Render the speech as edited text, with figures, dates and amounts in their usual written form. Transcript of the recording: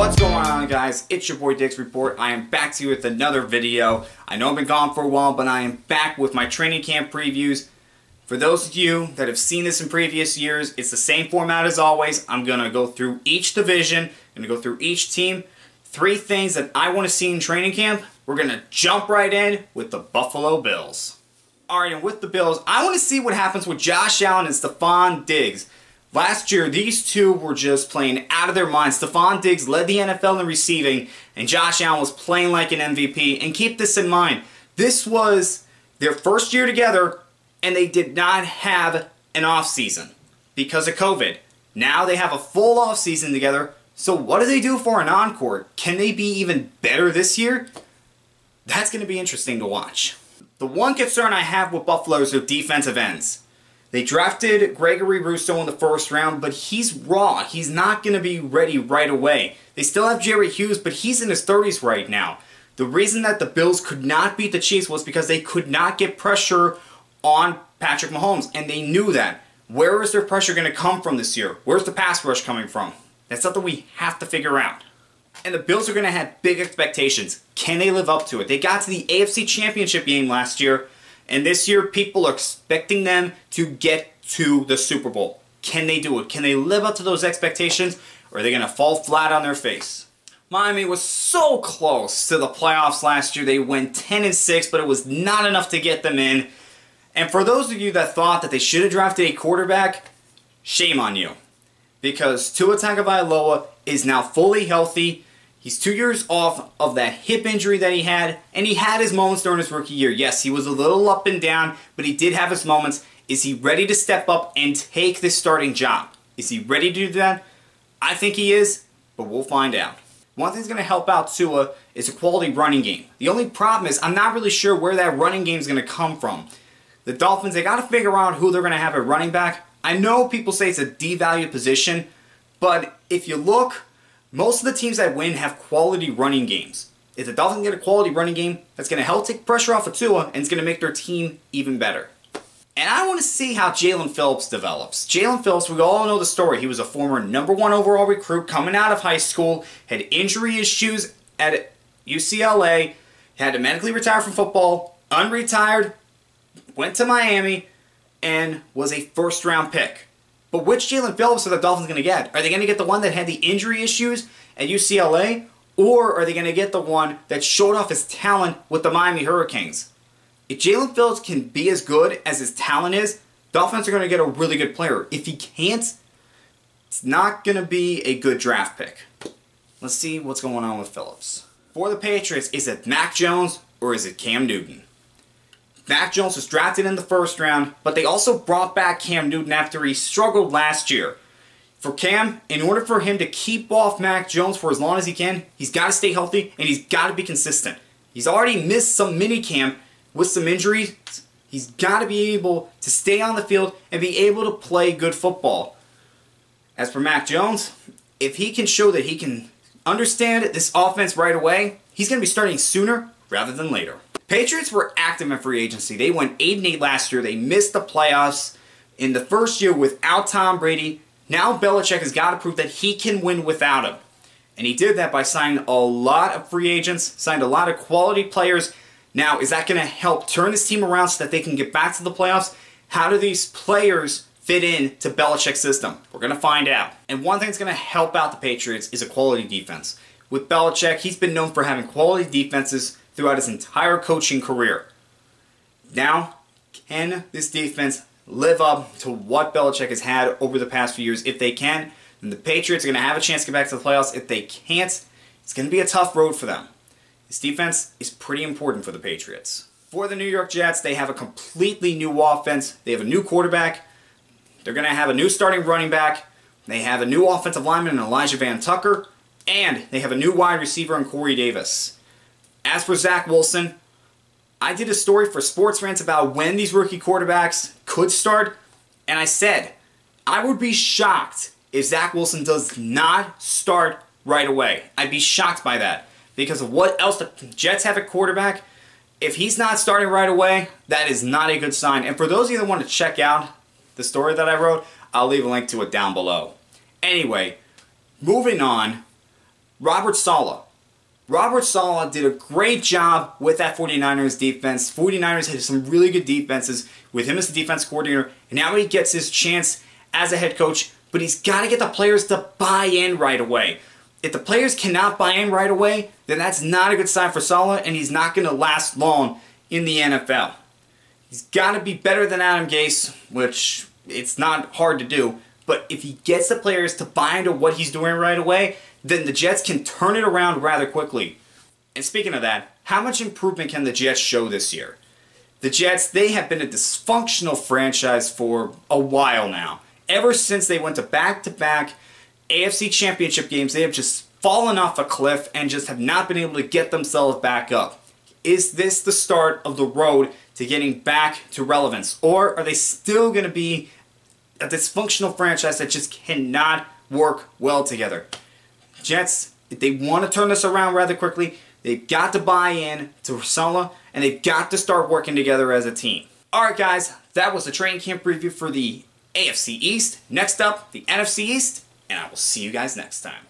What's going on, guys? It's your boy Dick's Report. I am back to you with another video. I know I've been gone for a while, but I am back with my training camp previews. For those of you that have seen this in previous years, it's the same format as always. I'm going to go through each division, I'm going to go through each team. 3 things that I want to see in training camp. We're going to jump right in with the Buffalo Bills. Alright, and with the Bills, I want to see what happens with Josh Allen and Stefon Diggs. Last year, these two were just playing out of their minds. Stefon Diggs led the NFL in receiving, and Josh Allen was playing like an MVP. And keep this in mind, this was their first year together, and they did not have an offseason because of COVID. Now they have a full offseason together, so what do they do for an encore? Can they be even better this year? That's going to be interesting to watch. The one concern I have with Buffalo is their defensive ends. They drafted Gregory Rousseau in the first round, but he's raw. He's not going to be ready right away. They still have Jerry Hughes, but he's in his 30s right now. The reason that the Bills could not beat the Chiefs was because they could not get pressure on Patrick Mahomes, and they knew that. Where is their pressure going to come from this year? Where's the pass rush coming from? That's something we have to figure out. And the Bills are going to have big expectations. Can they live up to it? They got to the AFC Championship game last year, and this year people are expecting them to get to the Super Bowl. Can they do it? Can they live up to those expectations, or are they going to fall flat on their face? Miami was so close to the playoffs last year. They went 10-6, but it was not enough to get them in. And for those of you that thought that they should have drafted a quarterback, shame on you. Because Tua Tagovailoa is now fully healthy. He's 2 years off of that hip injury that he had, and he had his moments during his rookie year. Yes, he was a little up and down, but he did have his moments. Is he ready to step up and take this starting job? Is he ready to do that? I think he is, but we'll find out. One thing that's going to help out Tua is a quality running game. The only problem is I'm not really sure where that running game is going to come from. The Dolphins, they got to figure out who they're going to have at running back. I know people say it's a devalued position, but if you look, most of the teams that win have quality running games. If the Dolphins get a quality running game, that's going to help take pressure off of Tua, and it's going to make their team even better. And I want to see how Jalen Phillips develops. Jalen Phillips, we all know the story. He was a former #1 overall recruit coming out of high school, had injury issues at UCLA, had to medically retire from football, unretired, went to Miami, and was a first-round pick. But which Jalen Phillips are the Dolphins going to get? Are they going to get the one that had the injury issues at UCLA? Or are they going to get the one that showed off his talent with the Miami Hurricanes? If Jalen Phillips can be as good as his talent is, Dolphins are going to get a really good player. If he can't, it's not going to be a good draft pick. Let's see what's going on with Phillips. For the Patriots, is it Mac Jones or is it Cam Newton? Mac Jones was drafted in the first round, but they also brought back Cam Newton after he struggled last year. For Cam, in order for him to keep off Mac Jones for as long as he can, he's got to stay healthy and he's got to be consistent. He's already missed some minicamp with some injuries. He's got to be able to stay on the field and be able to play good football. As for Mac Jones, if he can show that he can understand this offense right away, he's going to be starting sooner rather than later. Patriots were active in free agency. They went 8-8 last year. They missed the playoffs in the first year without Tom Brady. Now Belichick has got to prove that he can win without him. And he did that by signing a lot of free agents, signed a lot of quality players. Now, is that going to help turn this team around so that they can get back to the playoffs? How do these players fit in to Belichick's system? We're going to find out. And one thing that's going to help out the Patriots is a quality defense. With Belichick, he's been known for having quality defenses throughout his entire coaching career. Now, can this defense live up to what Belichick has had over the past few years? If they can, then the Patriots are going to have a chance to get back to the playoffs. If they can't, it's going to be a tough road for them. This defense is pretty important for the Patriots. For the New York Jets, they have a completely new offense. They have a new quarterback. They're going to have a new starting running back. They have a new offensive lineman in Elijah Van Tucker. And they have a new wide receiver in Corey Davis. As for Zach Wilson, I did a story for Sports Fans about when these rookie quarterbacks could start, and I said I would be shocked if Zach Wilson does not start right away. I'd be shocked by that because of what else the Jets have at quarterback. If he's not starting right away, that is not a good sign. And for those of you that want to check out the story that I wrote, I'll leave a link to it down below. Anyway, moving on. Robert Saleh. Robert Saleh did a great job with that 49ers defense. 49ers had some really good defenses with him as the defense coordinator, and now he gets his chance as a head coach, but he's got to get the players to buy in right away. If the players cannot buy in right away, then that's not a good sign for Saleh, and he's not going to last long in the NFL. He's got to be better than Adam Gase, which it's not hard to do, but if he gets the players to buy into what he's doing right away, then the Jets can turn it around rather quickly. And speaking of that, how much improvement can the Jets show this year? The Jets, they have been a dysfunctional franchise for a while now. Ever since they went to back-to-back AFC Championship games, they have just fallen off a cliff and just have not been able to get themselves back up. Is this the start of the road to getting back to relevance? Or are they still going to be a dysfunctional franchise that just cannot work well together? Jets, if they want to turn this around rather quickly, they've got to buy in to Saleh, and they've got to start working together as a team. Alright guys, that was the training camp preview for the AFC East. Next up, the NFC East, and I will see you guys next time.